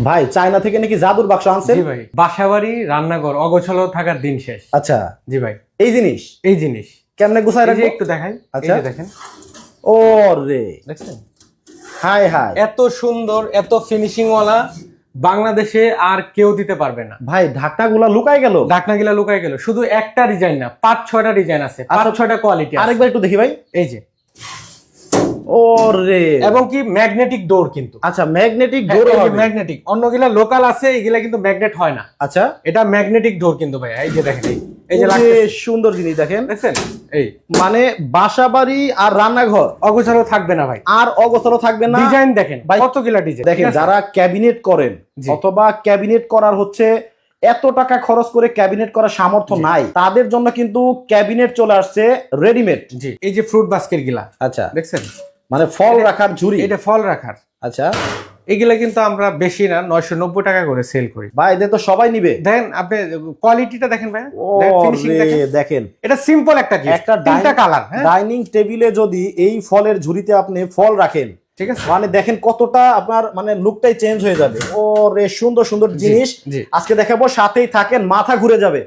ভাই চায়না থেকে নাকি জাদুর বাক্স আনছেন? জি ভাই, বাসাবাড়ি রান্নাঘর অগোছালো থাকার দিন শেষ। আচ্ছা, জি ভাই, এই জিনিস এই জিনিস কেমনে গুছায় এই যে রাখবো? একটু দেখাই। আচ্ছা। এই যে দেখেন, ও রে, দেখছেন হাই হাই এত সুন্দর এত ফিনিশিং ওয়ালা বাংলাদেশে আর কেউ দিতে পারবে না। ভাই, ঢাকনাগুলা লুকায় গেল। ঢাকনা গিলা লুকায় গেল, শুধু একটা ডিজাইন না, 5-6টা ডিজাইন আছে, 5-6টা কোয়ালিটি। আরেকবার একটু দেখি ভাই। এই যে, ও রে, এবং কি ম্যাগনেটিক ডোর কিন্তু। আচ্ছা ম্যাগনেটিক ডোর হবে। ম্যাগনেটিক, অন্যগুলা লোকাল আছে, এগুলা কিন্তু ম্যাগনেট হয় না। আচ্ছা, এটা ম্যাগনেটিক ডোর কিন্তু ভাই। এই যে দেখেন, এই যে ওরে, লাগতেছে, সুন্দর জিনিস দেখেন। দেখছেন? এই মানে বাসাবাড়ি আর রান্নাঘর অগোছালো থাকবে না ভাই। আর অগোছালো থাকবে না। ডিজাইন দেখেন ভাই, কতগুলা ডিজাইন। দেখেন যারা ক্যাবিনেট করেন জি। অথবা ক্যাবিনেট করার হচ্ছে এত টাকা খরচ করে ক্যাবিনেট করার সামর্থ্য নাই, তাদের জন্য কিন্তু ক্যাবিনেট চলে আসছে রেডিমেড। জি, এই যে ফ্রুট বাস্কেট গিলা আচ্ছা, দেখছেন, মানে ফল রাখার ঝুড়ি। এটা ফল রাখার। আচ্ছা এগুলা কিন্তু আমরা বেশি না 990 টাকা করে সেল করি। ভাই, এদের তো সবাই নিবে। দেখেন আপনি কোয়ালিটিটা দেখেন ভাই, ও ফিনিশিং রে, দেখেন। দেখেন এটা সিম্পল একটা গিফট, একটা তিনটা কালার। হ্যাঁ, ডাইনিং টেবিলে যদি এই ফলের ঝুড়িতে আপনি ফল রাখেন, ঠিক আছে, মানে দেখেন কতটা আপনার মানে লুকটাই চেঞ্জ হয়ে যাবে। ও রে, সুন্দর সুন্দর জিনিস জি। আজকে দেখাবো, সাথেই থাকেন, মাথা ঘুরে যাবে।